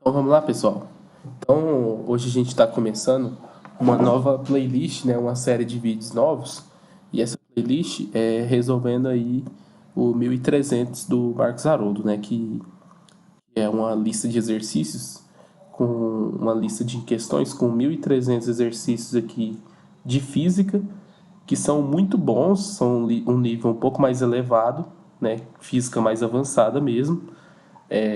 Então vamos lá, pessoal. Então hoje a gente está começando uma nova playlist, né? Uma série de vídeos novos. E essa playlist é resolvendo aí o 1300 do Marcos Haroldo, né? Que é uma lista de exercícios com uma lista de questões com 1300 exercícios aqui de física que são muito bons, são um nível um pouco mais elevado, né? Física mais avançada mesmo.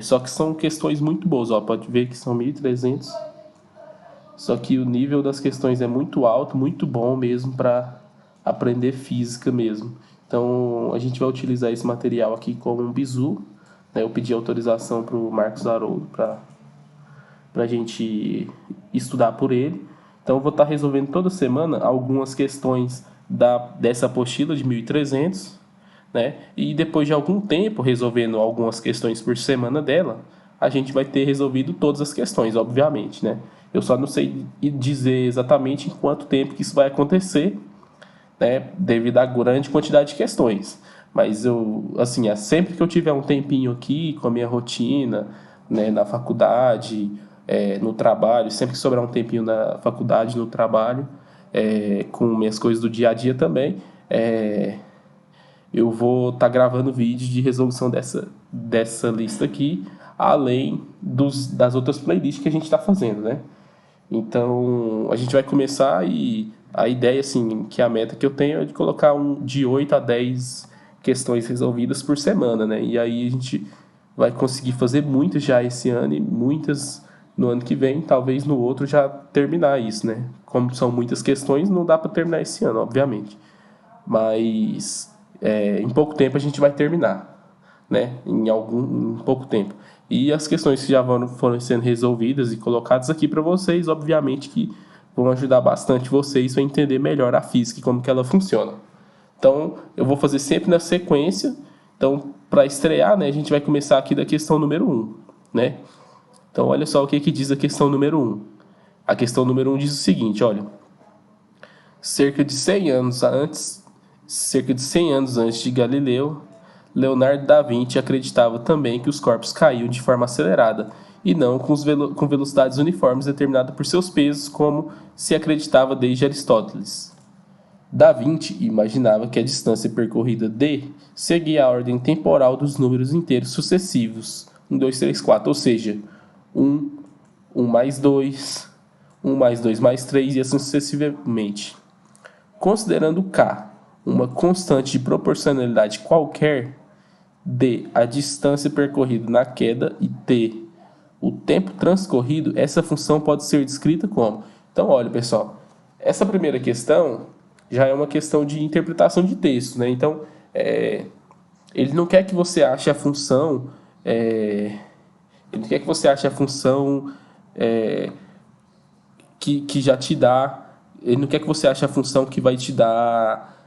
Só que são questões muito boas, ó, pode ver que são 1300. Só que o nível das questões é muito alto, muito bom mesmo para aprender física mesmo. Então a gente vai utilizar esse material aqui como um bizu, né? Eu pedi autorização para o Marcos Haroldo para a gente estudar por ele. Então eu vou estar resolvendo toda semana algumas questões dessa apostila de 1300, né? E depois de algum tempo resolvendo algumas questões por semana dela, a gente vai ter resolvido todas as questões, obviamente, né? Eu só não sei dizer exatamente em quanto tempo que isso vai acontecer, né? Devido à grande quantidade de questões. Mas eu, assim, sempre que eu tiver um tempinho aqui com a minha rotina, né, na faculdade, no trabalho, sempre que sobrar um tempinho na faculdade, no trabalho, com minhas coisas do dia a dia também, eu vou estar gravando vídeo de resolução dessa lista aqui, além das outras playlists que a gente está fazendo, né? Então, a gente vai começar e a ideia, assim, que a meta que eu tenho é de colocar de 8 a 10 questões resolvidas por semana, né? E aí a gente vai conseguir fazer muitas já esse ano e muitas no ano que vem, talvez no outro já terminar isso, né? Como são muitas questões, não dá para terminar esse ano, obviamente. Mas em pouco tempo a gente vai terminar, né? Em pouco tempo. E as questões que já foram sendo resolvidas e colocadas aqui para vocês, obviamente que vão ajudar bastante vocês a entender melhor a física e como que ela funciona. Então, eu vou fazer sempre na sequência. Então, para estrear, né, a gente vai começar aqui da questão número um, né? Então, olha só o que que diz a questão número um. A questão número um diz o seguinte, olha: cerca de 100 anos antes, cerca de 100 anos antes de Galileu, Leonardo da Vinci acreditava também que os corpos caíam de forma acelerada e não com velocidades uniformes determinadas por seus pesos, como se acreditava desde Aristóteles. Da Vinci imaginava que a distância percorrida d seguia a ordem temporal dos números inteiros sucessivos, 1, 2, 3, 4, ou seja, 1, 1 mais 2, 1 mais 2 mais 3 e assim sucessivamente. Considerando K uma constante de proporcionalidade qualquer, D a distância percorrida na queda e T o tempo transcorrido, essa função pode ser descrita como. Então, olha, pessoal, essa primeira questão já é uma questão de interpretação de texto, né? Então, ele não quer que você ache a função, ele quer que você ache a função que já te dá. Ele não quer que você ache a função que vai te dar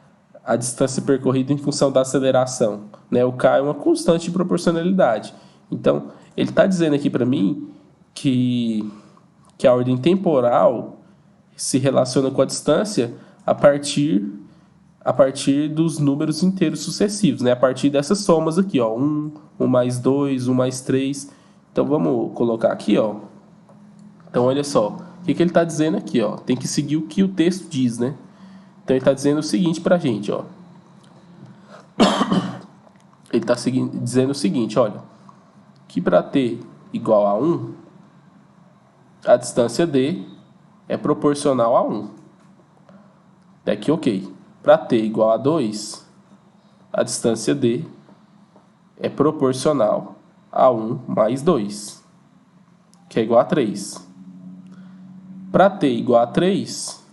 a distância percorrida em função da aceleração, né? O K é uma constante de proporcionalidade. Então, ele está dizendo aqui para mim que, que a ordem temporal se relaciona com a distância a partir, a partir dos números inteiros sucessivos, né? A partir dessas somas aqui, ó, 1, 1 mais 2, 1 mais 3. Então, vamos colocar aqui, ó. Então, olha só, o que ele está dizendo aqui, ó? Tem que seguir o que o texto diz, né? Então, ele está dizendo o seguinte para a gente, ó. Ele está dizendo o seguinte, olha, que para t igual a 1, a distância d é proporcional a 1. Até aqui, ok. Para t igual a 2, a distância d é proporcional a 1 mais 2, que é igual a 3. Para t igual a 3,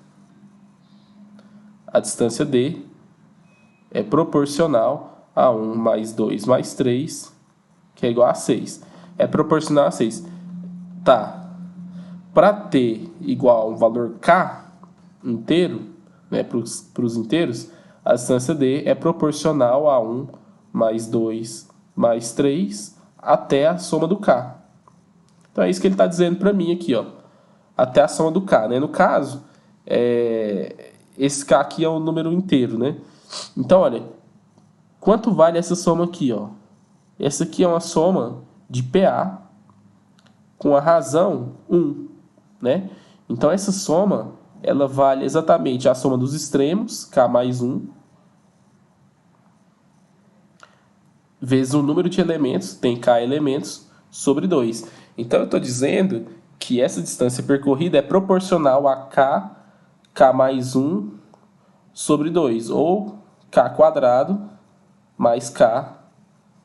a distância d é proporcional a 1 mais 2 mais 3, que é igual a 6. É proporcional a 6. Tá. Para t igual a um valor k inteiro, né, para os inteiros, a distância d é proporcional a 1 mais 2 mais 3 até a soma do k. Então é isso que ele está dizendo para mim aqui, ó. Até a soma do k, né? No caso, esse k aqui é um número inteiro, né? Então, olha, quanto vale essa soma aqui, ó? Essa aqui é uma soma de PA com a razão 1, né? Então, essa soma, ela vale exatamente a soma dos extremos, k mais 1, vezes o número de elementos, tem k elementos, sobre 2. Então, eu estou dizendo que essa distância percorrida é proporcional a k mais 1 sobre 2, ou k quadrado mais k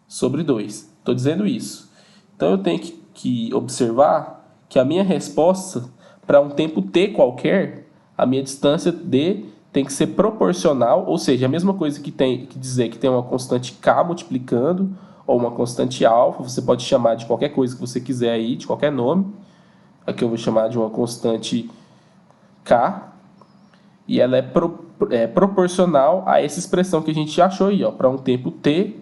sobre 2. Estou dizendo isso. Então, eu tenho que observar que a minha resposta, para um tempo t qualquer, a minha distância d tem que ser proporcional, ou seja, a mesma coisa que dizer que tem uma constante k multiplicando, ou uma constante alfa, você pode chamar de qualquer coisa que você quiser aí, de qualquer nome. Aqui eu vou chamar de uma constante k, e ela é proporcional a essa expressão que a gente achou aí, ó, para um tempo t,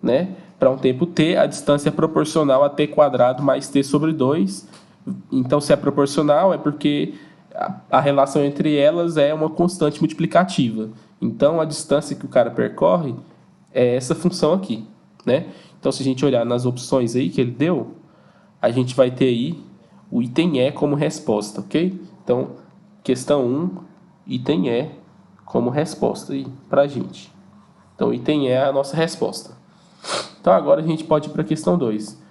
né? Para um tempo t, a distância é proporcional a t quadrado mais t sobre 2. Então, se é proporcional, é porque a relação entre elas é uma constante multiplicativa. Então, a distância que o cara percorre é essa função aqui, né? Então, se a gente olhar nas opções aí que ele deu, a gente vai ter aí o item E como resposta, ok? Então, questão 1, item E como resposta aí pra gente. Então, item E é a nossa resposta. Então, agora a gente pode ir para a questão 2.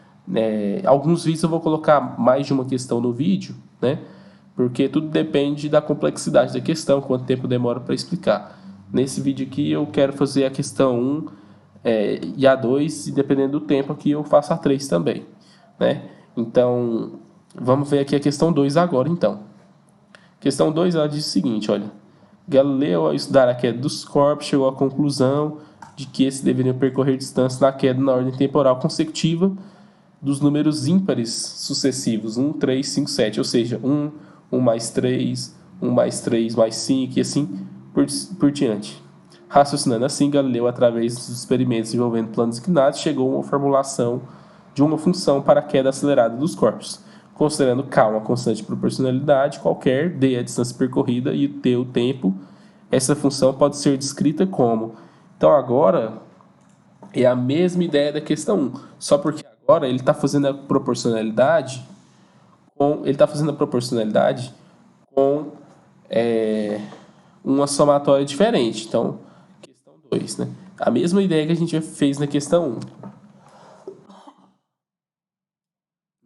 Alguns vídeos eu vou colocar mais de uma questão no vídeo, né? Porque tudo depende da complexidade da questão, quanto tempo demora para explicar. Nesse vídeo aqui eu quero fazer a questão 1 e a 2, e dependendo do tempo aqui eu faço a 3 também, né? Então, vamos ver aqui a questão 2 agora, então. Questão 2, ela diz o seguinte, olha. Galileu, ao estudar a queda dos corpos, chegou à conclusão de que esses deveriam percorrer distância na queda na ordem temporal consecutiva dos números ímpares sucessivos, 1, 3, 5, 7, ou seja, 1, 1 mais 3, 1 mais 3 mais 5 e assim por diante. Raciocinando assim, Galileu, através dos experimentos envolvendo planos inclinados, chegou a uma formulação de uma função para a queda acelerada dos corpos. Considerando k uma constante de proporcionalidade qualquer, d a distância percorrida e t o tempo, essa função pode ser descrita como... Então agora é a mesma ideia da questão 1, só porque agora ele está fazendo a proporcionalidade com uma somatória diferente. Então, questão 2, né? A mesma ideia que a gente fez na questão 1.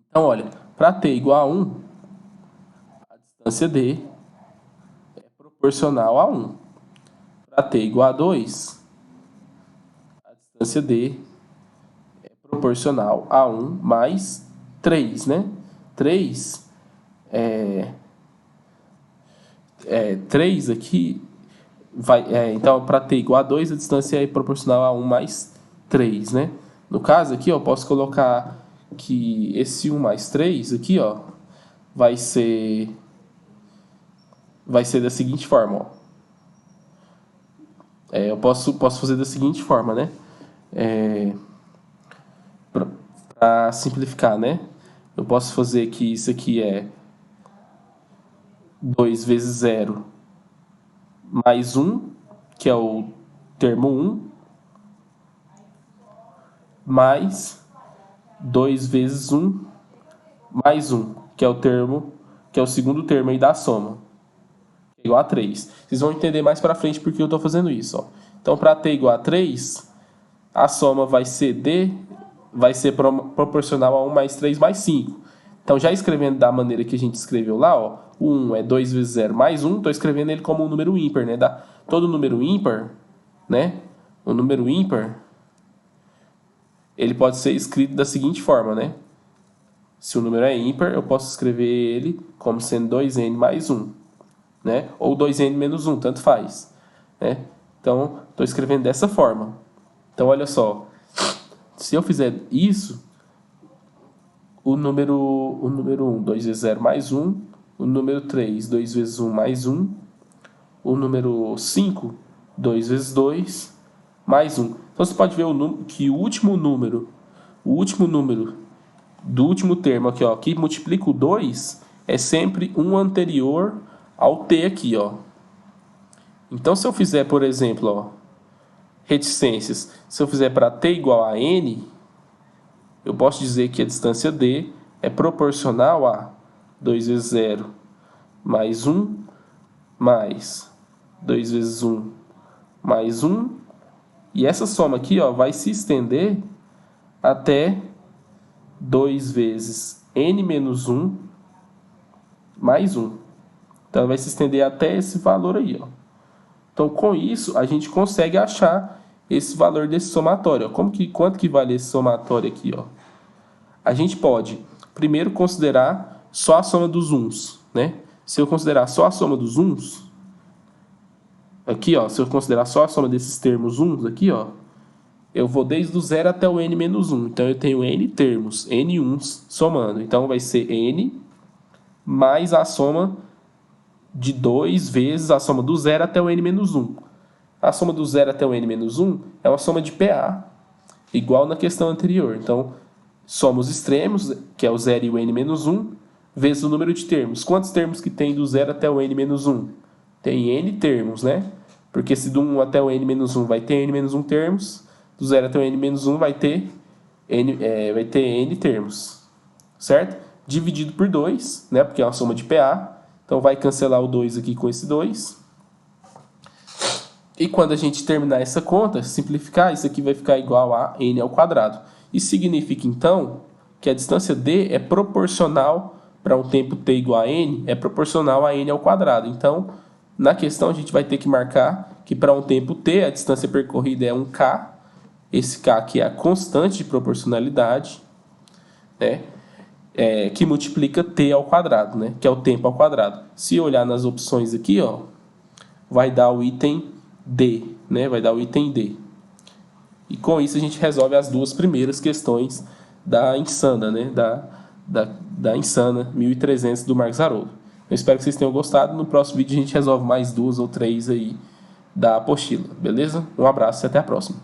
Então, olha, para t igual a 1, a distância d é proporcional a 1. Para t igual a 2, a distância d é proporcional a 1 mais 3, né? 3 3 aqui então, para t igual a 2, a distância é proporcional a 1 mais 3, né? No caso aqui, eu posso colocar que esse 1 mais 3 aqui, ó, vai ser da seguinte forma, ó. Eu posso fazer da seguinte forma, né? Para simplificar, né? Eu posso fazer que isso aqui é 2 vezes 0 mais 1, que é o termo 1, mais 2 vezes 1 mais 1, que é o segundo termo aí da soma, que é igual a 3. Vocês vão entender mais para frente porque eu estou fazendo isso, ó. Então, para t igual a 3, a soma vai ser proporcional a 1 mais 3 mais 5. Então, já escrevendo da maneira que a gente escreveu lá, ó, o 1 é 2 vezes 0 mais 1, estou escrevendo ele como um número ímpar, né? Todo número ímpar, né? O número ímpar, ele pode ser escrito da seguinte forma, né? Se o número é ímpar, eu posso escrever ele como sendo 2n mais 1, né? Ou 2n menos 1, tanto faz, né? Então, estou escrevendo dessa forma. Então, olha só. Se eu fizer isso, o número 1, 2 vezes 0 mais 1, o número 3, 2 vezes 1 mais 1, o número 5, 2 vezes 2, mais 1. Então, você pode ver que o último número do último termo aqui, ó, que multiplica o 2, é sempre um anterior ao t aqui, ó. Então, se eu fizer, por exemplo, ó, reticências, se eu fizer para t igual a n, eu posso dizer que a distância D é proporcional a 2 vezes 0 mais 1 mais 2 vezes 1 mais 1. E essa soma aqui, ó, vai se estender até 2 vezes n menos 1 mais 1. Então, vai se estender até esse valor aí, ó. Então, com isso, a gente consegue achar esse valor desse somatório. Ó. Quanto que vale esse somatório aqui, ó? A gente pode, primeiro, considerar só a soma dos uns, né? Se eu considerar só a soma dos uns, aqui, ó, se eu considerar só a soma desses termos uns aqui, ó, eu vou desde o 0 até o n menos 1. Então, eu tenho n termos, n uns somando. Então, vai ser n mais a soma de 2 vezes a soma do 0 até o n menos 1. A soma do 0 até o n menos 1 é uma soma de PA, igual na questão anterior. Então, soma os extremos, que é o 0 e o n menos 1, vezes o número de termos. Quantos termos que tem do 0 até o n menos 1? Tem n termos, né? Porque se do 1 até o n menos 1 vai ter n menos 1 termos, do 0 até o n menos 1 vai ter n termos, certo? Dividido por 2, né? Porque é uma soma de PA. Então, vai cancelar o 2 aqui com esse 2. E quando a gente terminar essa conta, simplificar, isso aqui vai ficar igual a n ao quadrado. Isso significa, então, que a distância D é proporcional para um tempo t igual a n, é proporcional a n ao quadrado. Então, na questão, a gente vai ter que marcar que para um tempo t, a distância percorrida é 1k. Esse k aqui é a constante de proporcionalidade, né? Que multiplica t ao quadrado, né? Que é o tempo ao quadrado. Se olhar nas opções aqui, ó, vai dar o item D, né? Vai dar o item D. E com isso a gente resolve as duas primeiras questões da Insana, né? Da Insana 1300 do Marcos Haroldo. Eu espero que vocês tenham gostado. No próximo vídeo a gente resolve mais 2 ou 3 aí da apostila, beleza? Um abraço e até a próxima.